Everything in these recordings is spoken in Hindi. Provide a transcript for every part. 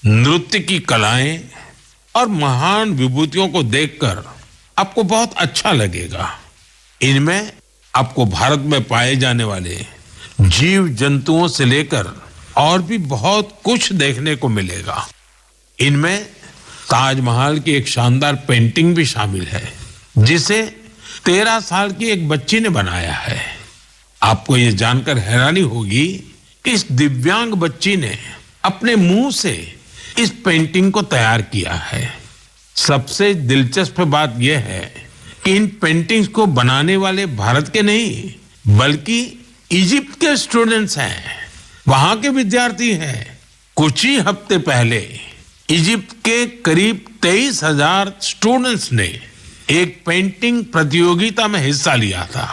नृत्य की कलाएं और महान विभूतियों को देखकर आपको बहुत अच्छा लगेगा। इनमें आपको भारत में पाए जाने वाले जीव जंतुओं से लेकर और भी बहुत कुछ देखने को मिलेगा। इनमें ताजमहल की एक शानदार पेंटिंग भी शामिल है, जिसे 13 साल की एक बच्ची ने बनाया है। आपको ये जानकर हैरानी होगी कि इस दिव्यांग बच्ची ने अपने मुंह से इस पेंटिंग को तैयार किया है। सबसे दिलचस्प बात यह है कि इन पेंटिंग्स को बनाने वाले भारत के नहीं बल्कि इजिप्ट के स्टूडेंट्स हैं, वहां के विद्यार्थी हैं। कुछ ही हफ्ते पहले इजिप्ट के करीब 23,000 स्टूडेंट्स ने एक पेंटिंग प्रतियोगिता में हिस्सा लिया था।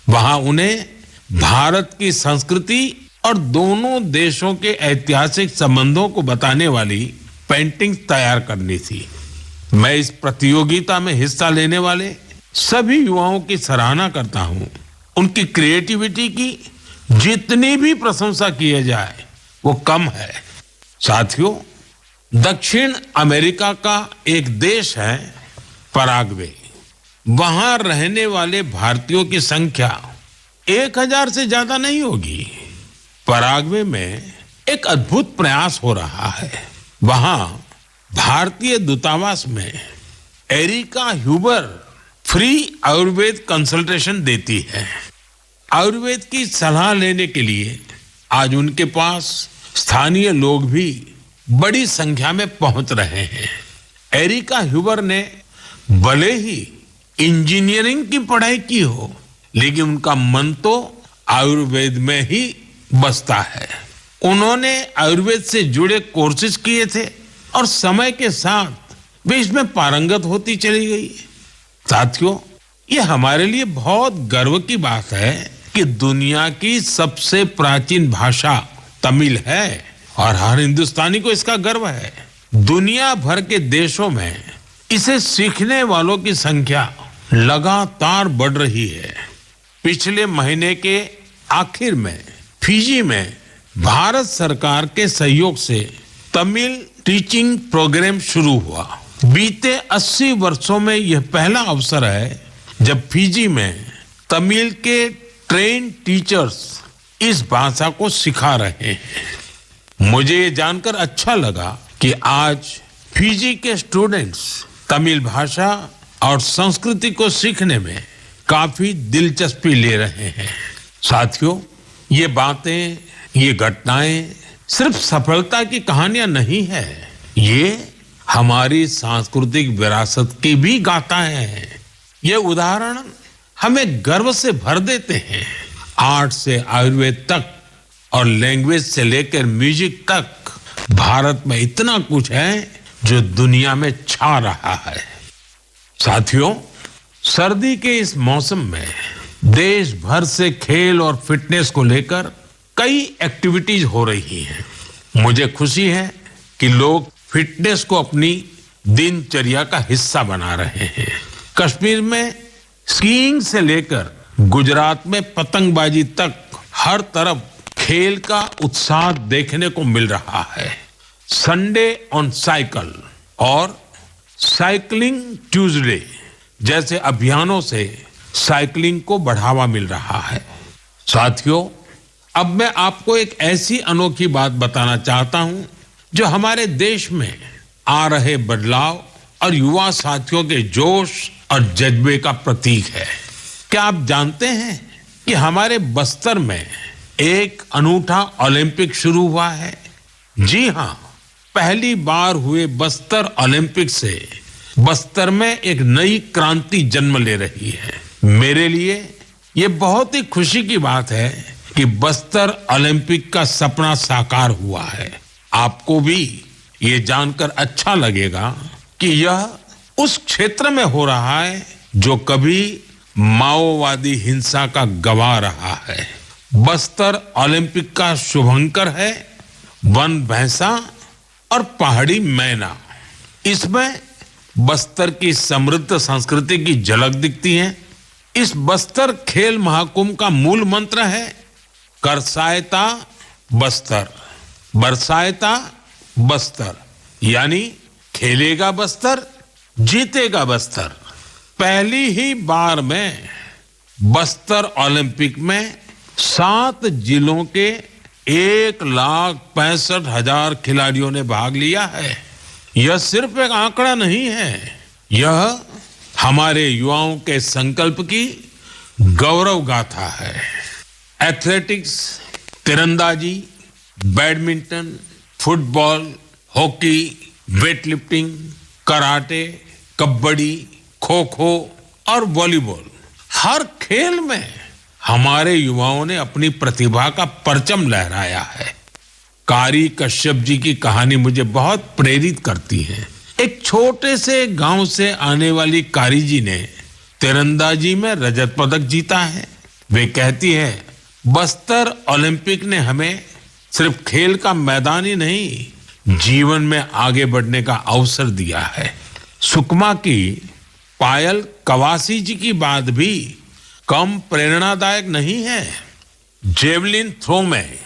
वहां उन्हें भारत की संस्कृति और दोनों देशों के ऐतिहासिक संबंधों को बताने वाली पेंटिंग तैयार करनी थी। मैं इस प्रतियोगिता में हिस्सा लेने वाले सभी युवाओं की सराहना करता हूं। उनकी क्रिएटिविटी की जितनी भी प्रशंसा की जाए वो कम है। साथियों, दक्षिण अमेरिका का एक देश है पराग्वे। वहां रहने वाले भारतीयों की संख्या 1,000 से ज्यादा नहीं होगी। पराग्वे में एक अद्भुत प्रयास हो रहा है। वहां भारतीय दूतावास में Erica Huber free Ayurveda consultation देती है। आयुर्वेद की सलाह लेने के लिए आज उनके पास स्थानीय लोग भी बड़ी संख्या में पहुंच रहे हैं। एरिका ह्यूबर ने भले ही इंजीनियरिंग की पढ़ाई की हो, लेकिन उनका मन तो आयुर्वेद में ही बसता है। उन्होंने आयुर्वेद से जुड़े कोर्सेज किए थे और समय के साथ वे इसमें पारंगत होती चली गई। साथियों, ये हमारे लिए बहुत गर्व की बात है कि दुनिया की सबसे प्राचीन भाषा तमिल है और हर हिंदुस्तानी को इसका गर्व है। दुनिया भर के देशों में इसे सीखने वालों की संख्या लगातार बढ़ रही है। पिछले महीने के आखिर में फिजी में भारत सरकार के सहयोग से तमिल टीचिंग प्रोग्राम शुरू हुआ। बीते 80 वर्षों में यह पहला अवसर है जब फिजी में तमिल के ट्रेन टीचर्स इस भाषा को सिखा रहे हैं। मुझे ये जानकर अच्छा लगा कि आज फिजी के स्टूडेंट्स तमिल भाषा और संस्कृति को सीखने में काफी दिलचस्पी ले रहे हैं। साथियों, ये बातें, ये घटनाएं सिर्फ सफलता की कहानियां नहीं है, ये हमारी सांस्कृतिक विरासत की भी गाथाएं हैं। ये उदाहरण हमें गर्व से भर देते हैं। आर्ट से आयुर्वेद तक और लैंग्वेज से लेकर म्यूजिक तक भारत में इतना कुछ है जो दुनिया में छा रहा है। साथियों, सर्दी के इस मौसम में देश भर से खेल और फिटनेस को लेकर कई एक्टिविटीज हो रही हैं। मुझे खुशी है कि लोग फिटनेस को अपनी दिनचर्या का हिस्सा बना रहे हैं। कश्मीर में स्कीइंग से लेकर गुजरात में पतंगबाजी तक हर तरफ खेल का उत्साह देखने को मिल रहा है। संडे ऑन साइकिल और साइकिलिंग ट्यूसडे जैसे अभियानों से साइकिलिंग को बढ़ावा मिल रहा है। साथियों, अब मैं आपको एक ऐसी अनोखी बात बताना चाहता हूं जो हमारे देश में आ रहे बदलाव और युवा साथियों के जोश और जज्बे का प्रतीक है। क्या आप जानते हैं कि हमारे बस्तर में एक अनूठा ओलंपिक शुरू हुआ है? जी हां, पहली बार हुए बस्तर ओलंपिक से बस्तर में एक नई क्रांति जन्म ले रही है। मेरे लिए ये बहुत ही खुशी की बात है कि बस्तर ओलंपिक का सपना साकार हुआ है। आपको भी ये जानकर अच्छा लगेगा कि यह उस क्षेत्र में हो रहा है जो कभी माओवादी हिंसा का गवाह रहा है। बस्तर ओलंपिक का शुभंकर है वन भैंसा और पहाड़ी मैना। इसमें बस्तर की समृद्ध संस्कृति की झलक दिखती है। इस बस्तर खेल महाकुंभ का मूल मंत्र है करसायता बस्तर, बरसायता बस्तर, यानी खेलेगा बस्तर, जीतेगा बस्तर। पहली ही बार में बस्तर ओलंपिक में 7 जिलों के 1,65,000 खिलाड़ियों ने भाग लिया है। यह सिर्फ एक आंकड़ा नहीं है, यह हमारे युवाओं के संकल्प की गौरव गाथा है। एथलेटिक्स, तीरंदाजी, badminton, football, hockey, weightlifting, karate, kabaddi, kho kho और वॉलीबॉल, हर खेल में हमारे युवाओं ने अपनी प्रतिभा का परचम लहराया है। कारी कश्यप जी की कहानी मुझे बहुत प्रेरित करती है। एक छोटे से गांव से आने वाली कारी जी ने तीरंदाजी में रजत पदक जीता है। वे कहती है, बस्तर ओलंपिक ने हमें सिर्फ खेल का मैदान ही नहीं, जीवन में आगे बढ़ने का अवसर दिया है। सुकमा की पायल कवासी जी की बात भी कम प्रेरणादायक नहीं है। जेवलिन थ्रो में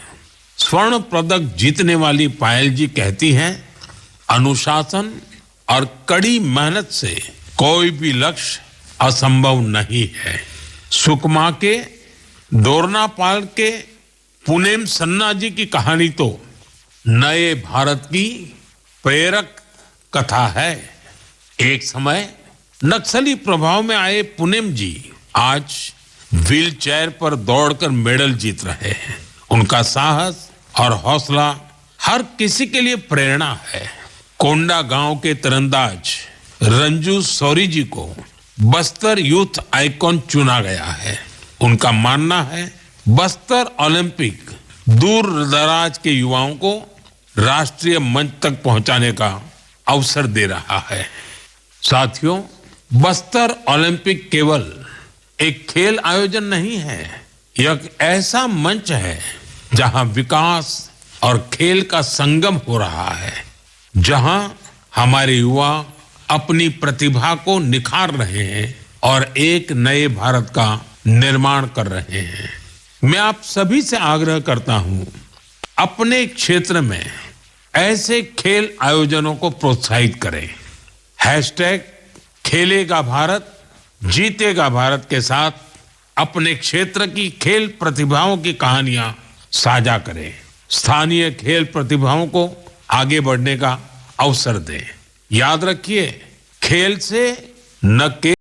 स्वर्ण पदक जीतने वाली पायल जी कहती हैं, अनुशासन और कड़ी मेहनत से कोई भी लक्ष्य असंभव नहीं है। सुकमा के दोरनापाल के पुनेम सन्ना जी की कहानी तो नए भारत की प्रेरक कथा है। एक समय नक्सली प्रभाव में आए पुनेम जी आज व्हील चेयर पर दौड़कर मेडल जीत रहे हैं। उनका साहस और हौसला हर किसी के लिए प्रेरणा है। कोंडा गांव के तीरंदाज रंजू सौरी जी को बस्तर यूथ आइकॉन चुना गया है। उनका मानना है, बस्तर ओलंपिक दूर दराज के युवाओं को राष्ट्रीय मंच तक पहुंचाने का अवसर दे रहा है। साथियों, बस्तर ओलंपिक केवल एक खेल आयोजन नहीं है, यह एक ऐसा मंच है जहां विकास और खेल का संगम हो रहा है, जहां हमारे युवा अपनी प्रतिभा को निखार रहे हैं और एक नए भारत का निर्माण कर रहे हैं। मैं आप सभी से आग्रह करता हूं, अपने क्षेत्र में ऐसे खेल आयोजनों को प्रोत्साहित करें। हैशटैग खेलेगा भारत, जीतेगा भारत के साथ अपने क्षेत्र की खेल प्रतिभाओं की कहानियां साझा करें। स्थानीय खेल प्रतिभाओं को आगे बढ़ने का अवसर दें। याद रखिए, खेल से न केवल